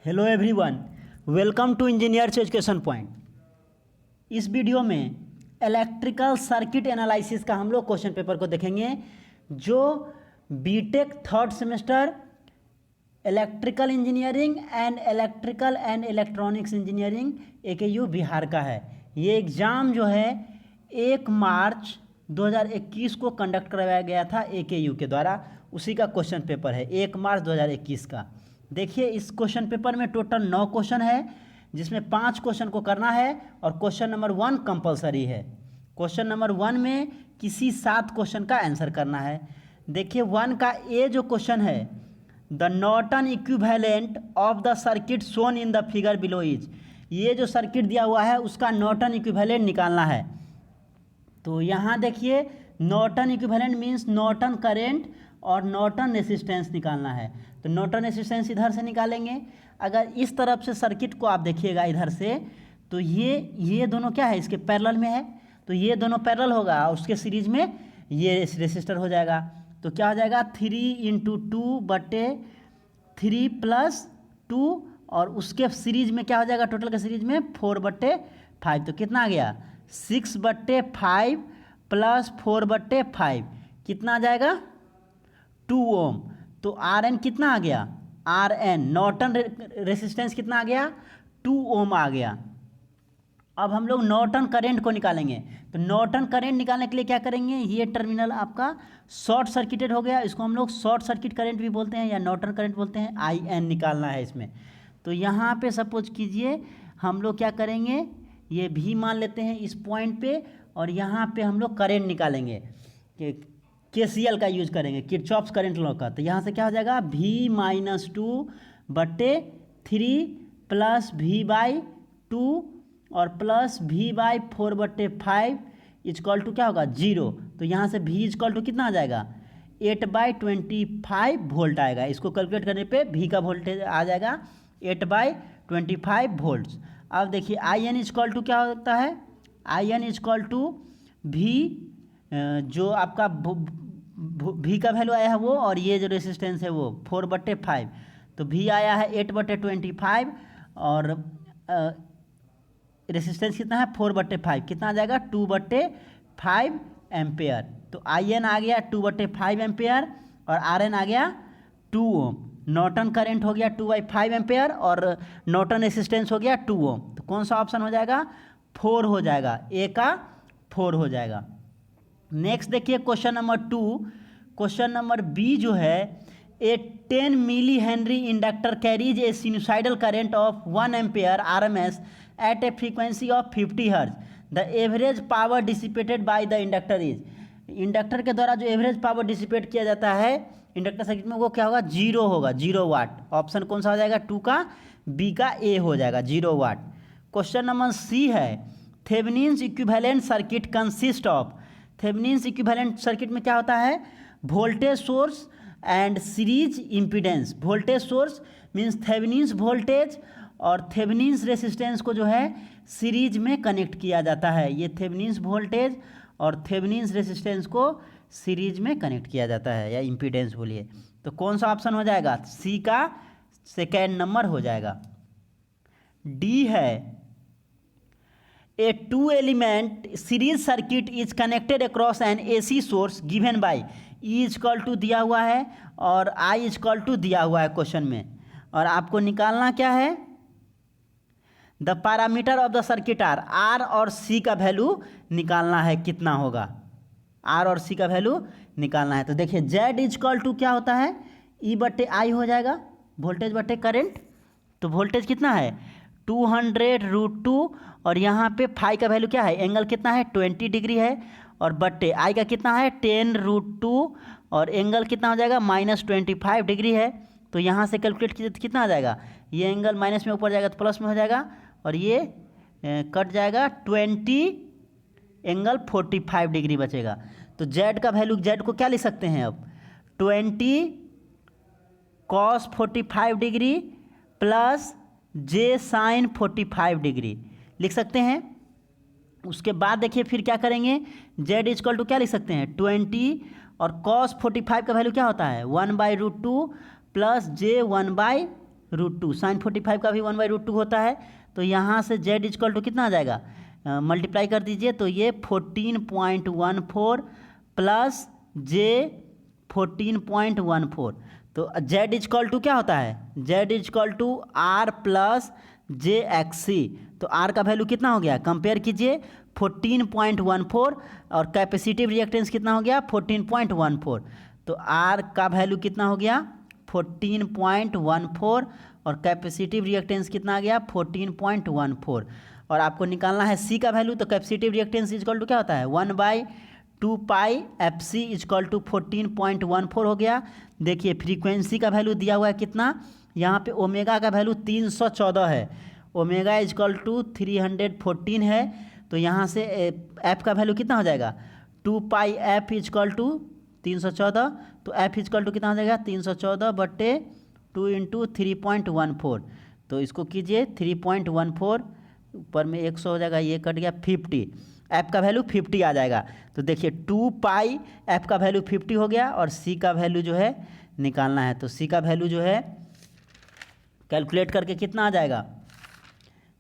Hello everyone, welcome to engineers education point. इस video में electrical circuit analysis का हम लोग क्वेश्चन पेपर को देखेंगे, जो BTech third semester electrical engineering and electronics engineering AKU Bihar का है। ये एग्ज़ाम जो है 1 मार्च 2021 को कंडक्ट करवाया गया था AKU के द्वारा। उसी का क्वेश्चन पेपर है 1 मार्च 2021 का। देखिए, इस क्वेश्चन पेपर में टोटल 9 क्वेश्चन है, जिसमें 5 क्वेश्चन को करना है और क्वेश्चन नंबर 1 कंपलसरी है। क्वेश्चन नंबर 1 में किसी 7 क्वेश्चन का आंसर करना है। देखिए 1 का ए जो क्वेश्चन है, the Norton equivalent of the circuit shown in the figure below is. ये जो सर्किट दिया हुआ है उसका नॉर्टन इक्विवेलेंट निकालना है। तो यहाँ देखिए, Norton equivalent means Norton current और नॉर्टन रेसिस्टेंस निकालना है। तो नॉर्टन रेसिस्टेंस इधर से निकालेंगे। अगर इस तरफ से सर्किट को आप देखिएगा इधर से, तो ये दोनों क्या है, इसके पैरेलल में है, तो ये दोनों पैरेलल होगा और उसके सीरीज में ये रेसिस्टर हो जाएगा। तो क्या हो जाएगा, 3 × 2/3 + 2 और उसके सीरीज में क्या हो जाएगा, टोटल के सीरीज में 4/5। तो कितना आ गया, 6/5 + 4/5 कितना आ जाएगा, 2 ओम। तो Rn कितना आ गया, Rn नॉर्टन रेसिस्टेंस कितना आ गया, 2 ओम आ गया। अब हम लोग नॉर्टन करंट को निकालेंगे। तो नॉर्टन करंट निकालने के लिए क्या करेंगे, ये टर्मिनल आपका शॉर्ट सर्किटेड हो गया, इसको हम लोग शॉर्ट सर्किट करंट भी बोलते हैं या नॉर्टन करंट बोलते हैं। IN निकालना है इसमें। तो यहाँ पे सपोज कीजिए हम लोग क्या करेंगे, ये भी मान लेते हैं इस पॉइंट पे, और यहाँ पे हम लोग करंट निकालेंगे कि KCL का यूज करेंगे, किरचॉफ्स करंट लॉ का। तो यहाँ से क्या हो जाएगा, V - 2/3 + V/2 और प्लस V/4/5 इक्वल टू क्या होगा, 0। तो यहाँ से V इक्वल टू कितना आ जाएगा, 8/25 वोल्ट आएगा। इसको कैलकुलेट करने पे V का वोल्टेज आ जाएगा 8/25 वोल्ट्स। अब देखिए IN इक्वल टू क्या होता है, IN इक्वल टू V, जो आपका V का वैल्यू आया है वो, और ये जो रेसिस्टेंस है वो 4/5। तो V आया है 8/25 और रेसिस्टेंस कितना है 4/5, कितना आ जाएगा 2/5 एम्पेयर। तो IN आ गया 2/5 एम्पेयर और RN आ गया 2 ओम। नॉर्टन करंट हो गया 2/5 एम्पेयर और नॉर्टन रेसिस्टेंस हो गया 2 ओम। तो कौन सा ऑप्शन हो जाएगा, 4 हो जाएगा, A का 4 हो जाएगा। नेक्स्ट देखिए question number 2। Question number B जो है, a 10 millihenry inductor carries a sinusoidal current of 1 ampere RMS at a frequency of 50 hertz. The average power dissipated by the inductor is. Inductor के द्वारा जो average power dissipate किया जाता है inductor circuit में, वो क्या होगा, 0 होगा, 0 वाट। ऑप्शन कौन सा हो जाएगा, 2 का, B का A हो जाएगा, 0 वाट। क्वेश्चन नंबर C है, Thevenin's equivalent circuit consist of. Thevenin's equivalent circuit में क्या होता है, voltage source and series impedance. Voltage source means Thevenin's voltage और थेवेनिन्स रेसिस्टेंस को जो है सीरीज में कनेक्ट किया जाता है। ये थेवेनिन्स वोल्टेज और थेवेनिन्स रेसिस्टेंस को सीरीज में कनेक्ट किया जाता है, या इम्पीडेंस बोलिए। तो कौन सा ऑप्शन हो जाएगा, C का सेकेंड नंबर हो जाएगा। D है, a 2 element series circuit is connected across an AC source given by E equal to दिया हुआ है और I इक्वल टू दिया हुआ है क्वेश्चन में, और आपको निकालना क्या है, the parameter of the circuit R और C का वैल्यू निकालना है, कितना होगा, R और C का वैल्यू निकालना है। तो देखिए Z इक्वल टू क्या होता है, E/I हो जाएगा, वोल्टेज बटे करंट। तो वोल्टेज कितना है 200√2 और यहाँ पे फाई का वैल्यू क्या है, एंगल कितना है 20 डिग्री है, और बट्टे आई का कितना है 10√2 और एंगल कितना हो जाएगा -25 डिग्री है। तो यहाँ से कैलकुलेट कीजिए कितना आ जाएगा, ये एंगल माइनस में ऊपर जाएगा तो प्लस में हो जाएगा, और ये कट जाएगा 20 एंगल 45 डिग्री बचेगा। तो Z का वैल्यू, Z को क्या लिख सकते हैं अब, 20 cos 45 degree plus J sin 45 degree लिख सकते हैं। उसके बाद देखिए फिर क्या करेंगे, Z इक्वल टू क्या लिख सकते हैं 20 और cos 45 का वैल्यू क्या होता है 1/√2 प्लस J 1/√2 √2, साइन 45 का भी 1/√2 होता है। तो यहाँ से z इक्वल टू कितना आ जाएगा, मल्टीप्लाई कर दीजिए तो ये 14.14 प्लस j 14.14। तो z इक्वल टू क्या होता है, z equal to r plus j X C. तो r का वैल्यू कितना हो गया, कंपेयर कीजिए 14.14 और कैपेसिटिव रिएक्टेंस कितना हो गया 14.14। तो r का वैल्यू कितना हो गया 14.14 और कैपेसिटिव रिएक्टेंस कितना आ गया 14.14। और आपको निकालना है c का वैल्यू। तो कैपेसिटिव रिएक्टेंस इक्वल टू क्या होता है 1/2 pi F C equal to 14.14 हो गया। देखिए फ्रीक्वेंसी का वैल्यू दिया हुआ है कितना, यहाँ पे ओमेगा का वैल्यू 314 है, ओमेगा इक्वल टू 314 है। तो यहाँ से एफ का वैल्यू कितना हो जाएगा 2 पाई एफ इक्वल टू 314। तो एफ इक्वल टू कितना हो जाएगा 314/2 इंटू 3.14। तो इसको कीजिए 3.14 ऊपर में 100 हो जाएगा, ये कट गया 50, एफ का वैल्यू 50 आ जाएगा। तो देखिए 2 पाई एफ का वैल्यू 50 हो गया और सी का वैल्यू जो है निकालना है। तो सी का वैल्यू जो है कैलकुलेट करके कितना आ जाएगा,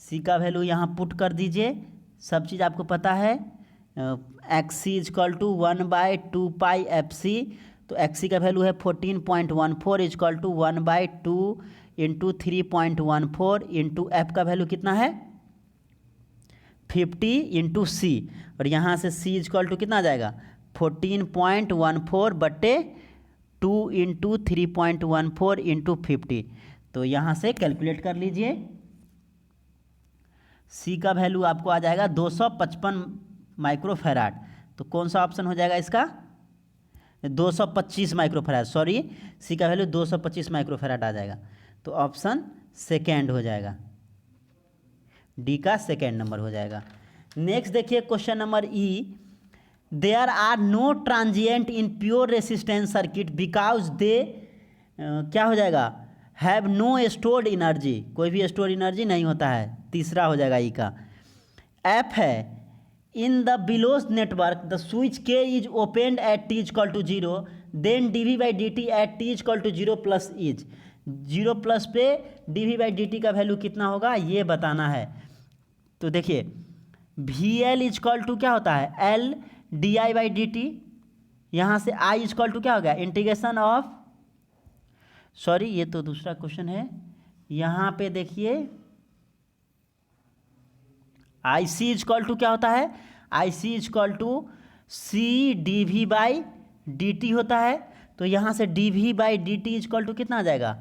सी का वैल्यू यहाँ पुट कर दीजिए, सब चीज़ आपको पता है। X C equal to 1/2 pi F C. तो एक्स सी का वैल्यू है 14.14 equal to 1/2 into 3.14 into F का वैल्यू कितना है 50 इंटू सी। और यहाँ से सी इजक्वल टू कितना आ जाएगा 14.14/2 इंटू 3.14 इंटू 50। तो यहाँ से कैलकुलेट कर लीजिए, सी का वैल्यू आपको आ जाएगा 255 माइक्रोफैराड। तो कौन सा ऑप्शन हो जाएगा इसका 225 माइक्रोफैराड, सॉरी सी का वैल्यू 225 माइक्रोफैराड आ जाएगा। तो ऑप्शन सेकेंड हो जाएगा, डी का सेकेंड नंबर हो जाएगा। नेक्स्ट देखिए question number E, there are no transient in pure resistance circuit because they क्या हो जाएगा हैव नो स्टोर्ड एनर्जी, कोई भी स्टोर एनर्जी नहीं होता है, तीसरा हो जाएगा ई का। एफ है in the below network the switch K is opened at t equal to 0 then d we by D t at t equal to 0 plus is 0 plus पे d we by D t का value कितना होगा ये बताना है। तो देखिए V L equal to क्या होता है L D I by D T, यहाँ से आई इक्वल टू क्या हो गया इंटीग्रेशन ऑफ, सॉरी ये तो दूसरा क्वेश्चन है, यहाँ पे देखिए आई सी इक्वल टू क्या होता है I C equal to C d we by D t होता है। तो यहाँ से D we by D t equal to कितना आ जाएगा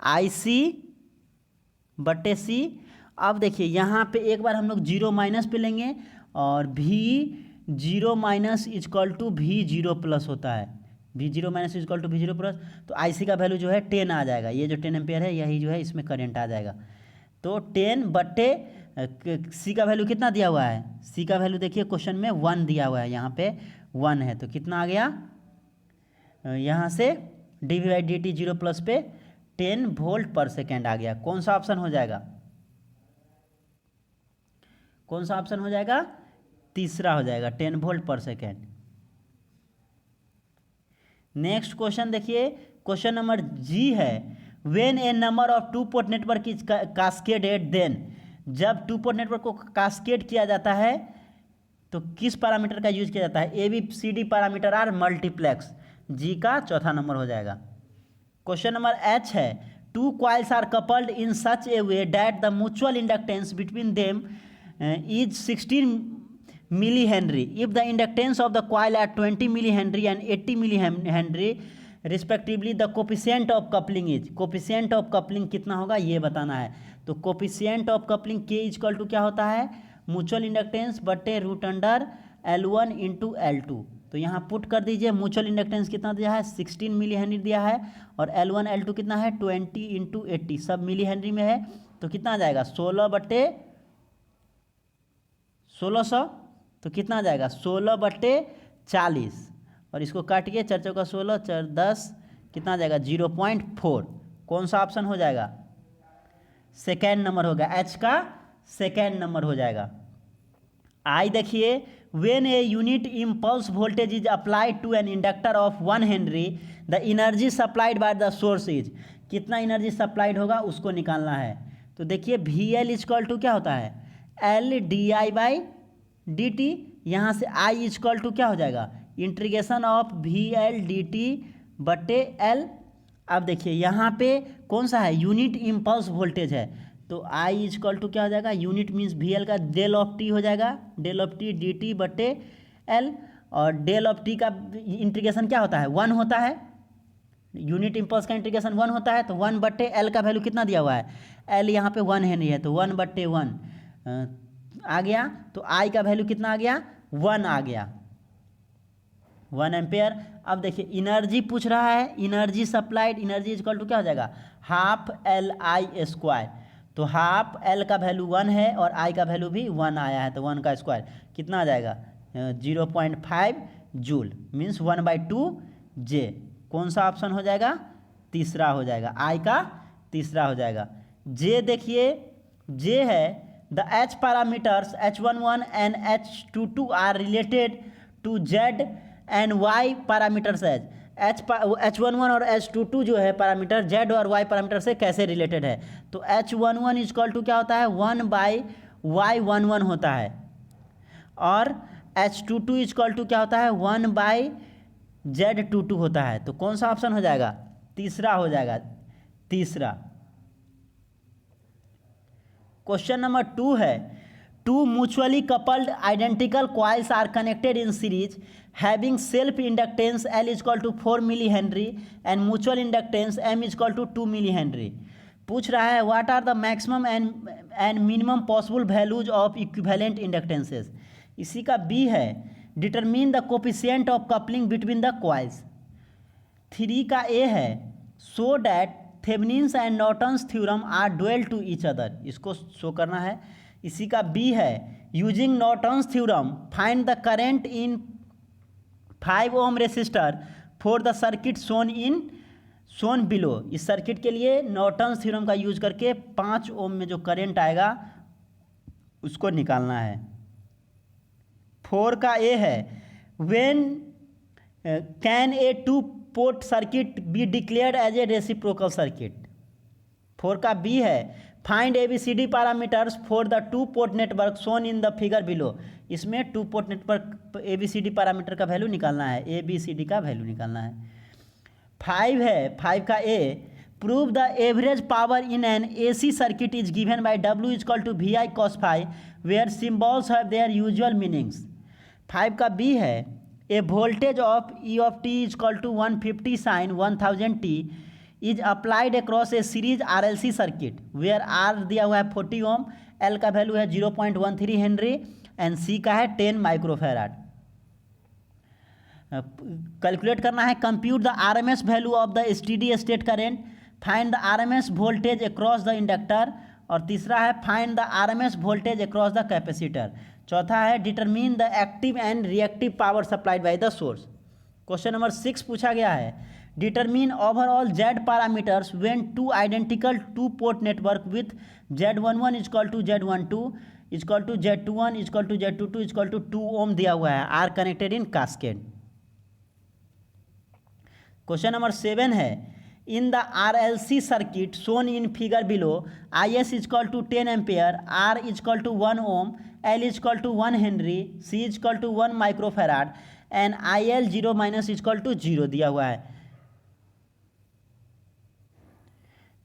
आई सी बटे सी। अब देखिए यहाँ पे एक बार हम लोग 0 माइनस पे लेंगे और भी 0 माइनस इक्वल टू भी 0 प्लस होता है, भी 0 माइनस इक्वल टू भी 0 प्लस। तो आई सी का वैल्यू जो है 10 आ जाएगा, ये जो 10 एम्पेयर है यही जो है इसमें करंट आ जाएगा। तो 10 बटे सी का वैल्यू कितना दिया हुआ है, सी का वैल्यू देखिए क्वेश्चन में 1 दिया हुआ है, यहाँ पे 1 है। तो कितना आ गया यहाँ से D we by D T 0 plus पे 10 वोल्ट पर सेकेंड आ गया। कौन सा ऑप्शन हो जाएगा, कौन सा ऑप्शन हो जाएगा तीसरा हो जाएगा 10 वोल्ट पर सेकेंड। नेक्स्ट क्वेश्चन देखिए क्वेश्चन नंबर जी है, when a number of 2 port network is cascaded then, जब 2 पोर्ट नेटवर्क को कास्केड किया जाता है तो किस पैरामीटर का यूज किया जाता है, A B C D parameter are multiplex, जी का चौथा नंबर हो जाएगा। क्वेश्चन नंबर एच है, 2 coils are coupled in such a way that the mutual inductance between them is 16 millihenry if the inductance of the coil at 20 millihenry and 80 millihenry respectively the coefficient of coupling is, coefficient of coupling कितना होगा ये बताना है। तो coefficient of coupling K equal to क्या होता है mutual inductance बटे root under L1 into L2। तो यहाँ पुट कर दीजिए, म्यूचुअल इंडक्टेंस कितना दिया है 16 मिली हेनरी दिया है और L1 L2 कितना है 20 इंटू 80 सब मिली हेनरी में है। तो कितना आ जाएगा 16 बटे 1600, तो कितना आ जाएगा 16 बटे 40 और इसको काटिए 4 चौका 16 4 10 कितना आ जाएगा 0.4। कौन सा ऑप्शन हो जाएगा सेकेंड नंबर होगा, एच का सेकेंड नंबर हो जाएगा। आई देखिए when a unit impulse voltage is applied to an inductor of 1 henry the energy supplied by the source is, कितना एनर्जी सप्लाइड होगा उसको निकालना है। तो देखिए वी एल इजक्वल टू क्या होता है, L D I by D T. यहाँ से आई इजक्वल टू क्या हो जाएगा, integration of V L D T बटे एल। अब देखिए यहाँ पे कौन सा है, यूनिट इम्पल्स वोल्टेज है, तो आई इजक्वल टू क्या हो जाएगा, यूनिट मीन्स वी एल का डेल ऑफ टी हो जाएगा, del of T D T बटे एल। और डेल ऑफ टी का इंटीग्रेशन क्या होता है, 1 होता है, यूनिट इम्पल्स का इंटीग्रेशन 1 होता है, तो 1 बट्टे एल का वैल्यू कितना दिया हुआ है, एल यहाँ पे 1 है नहीं है, तो 1 बट्टे 1 आ गया। तो आई का वैल्यू कितना आ गया, 1 आ गया, 1 एम्पेयर। अब देखिए एनर्जी पूछ रहा है, energy supplied, energy equal to क्या हो जाएगा, हाफ एल आई स्क्वायर। तो हाफ एल का वैल्यू 1 है और आई का वैल्यू भी 1 आया है, तो 1 का स्क्वायर कितना आ जाएगा, 0.5 जूल, मीन्स 1/2 जे। कौन सा ऑप्शन हो जाएगा, तीसरा हो जाएगा, आई का तीसरा हो जाएगा। जे देखिए, जे है the H parameters H11 and H22 are related to Z and Y parameters as. H11 और H22 जो है पैरामीटर जेड और वाई पैरामीटर से कैसे रिलेटेड है, तो H11 इजक्वल टू क्या होता है, 1/Y11 होता है, और H22 इजक्वल टू क्या होता है, 1/Z22 होता है। तो कौन सा ऑप्शन हो जाएगा, तीसरा हो जाएगा, तीसरा। क्वेश्चन नंबर 2 है, two mutually coupled identical coils are connected in series having self inductance L equal to 4 milli Henry and mutual inductance M is equal to 2 milli henry. पूछ रहा है what are the maximum and minimum possible values of equivalent inductances. इसी का B है, determine the coefficient of coupling between the coils. 3 का A है, so that Thevenin's and Norton's theorem are dual to each other, इसको show करना है। इसी का बी है, using Norton's theorem find the current in 5 ohm resistor for the circuit shown below. इस circuit के लिए नॉर्टन्स थ्योरम का यूज करके 5 ओम में जो करेंट आएगा उसको निकालना है। 4 का ए है, when can a 2 port circuit be declared as a reciprocal circuit. 4 का बी है, find ABCD parameters for the 2 port network shown in the figure below. इसमें 2 पोर्ट नेटवर्क ABCD पैरामीटर का वैल्यू निकालना है, ABCD का value निकालना है। 5 है, 5 का A, prove the average power in an AC circuit is given by W is equal to VI cos phi where symbols have their usual meanings. 5 का B है, a voltage of E of t equal to 150 sin 1000t is applied across a series RLC circuit where R दिया हुआ है 40 ओम, L का value है 0.13 Henry and C का है 10 microfarad. Calculate करना है, compute the RMS value of the steady state current, find the RMS voltage across the inductor, और तीसरा है find the RMS voltage across the capacitor. चौथा है determine the active and reactive power supplied by the source. Question number 6 पूछा गया है, determine overall Z parameters when 2 identical 2 port network with Z11 equal to Z12 equal to Z21 equal to Z22 equal to 2 ohm दिया हुआ है, are connected in cascade. Question number 7 है, in the RLC circuit shown in figure below IS equal to 10 ampere, R equal to 1 ohm, L equal to 1 henry, C equal to 1 microfarad and IL 0 minus equal to 0 दिया हुआ है।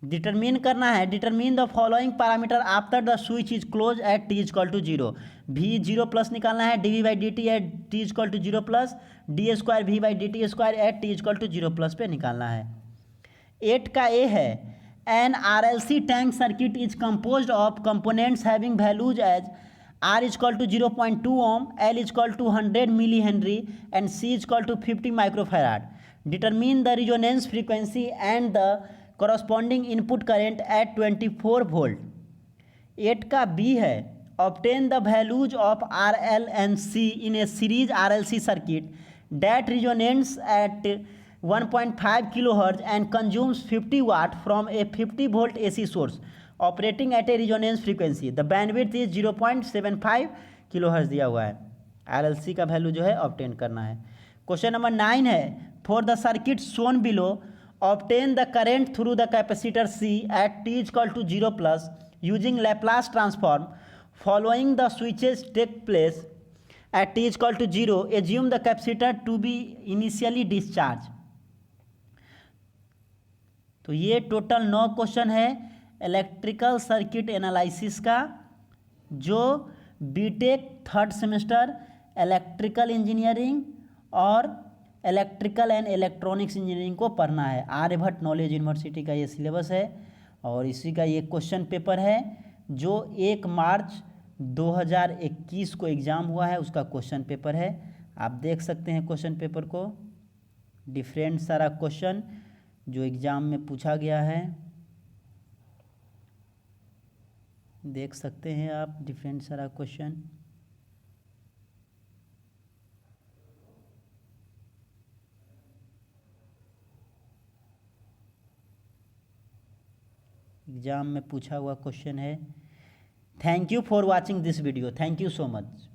Determine करना है, determine the following parameter after the switch is close at t equal to 0। V 0 plus निकालना है, dV by dt at t equal to 0 plus d square V by dt square at t equal to 0 plus पे निकालना है। 8 का A है, an RLC tank circuit is composed of components having values as R equal to 0.2 ohm, L equal to 100 milli henry and C equal to 50 microfarad. Determine the resonance frequency and the corresponding input current at 24 volt। 8 का B है, obtain the values of RL and C in a series RLC circuit that resonates at 1.5 kHz and consumes 50 watt from a 50 volt AC source operating at a resonance frequency। The bandwidth is 0.75 kHz दिया हुआ है, RLC का value जो है obtain करना है। Question number 9 है, for the circuit shown below obtain the current through the capacitor C at t is equal to 0 plus using Laplace transform following the switches take place at t is equal to 0 assume the capacitor to be initially discharged। तो ये total 9 question है electrical circuit analysis का, जो BTech third semester electrical engineering और electrical and electronics engineering को पढ़ना है। Aryabhata knowledge university का ये सिलेबस है और इसी का ये क्वेश्चन पेपर है जो 1 मार्च 2021 को एग्ज़ाम हुआ है, उसका क्वेश्चन पेपर है। आप देख सकते हैं क्वेश्चन पेपर को, डिफरेंट सारा क्वेश्चन जो एग्ज़ाम में पूछा गया है, देख सकते हैं आप डिफरेंट सारा क्वेश्चन। एग्ज़ाम में पूछा हुआ क्वेश्चन है। Thank you for watching this video, thank you so much.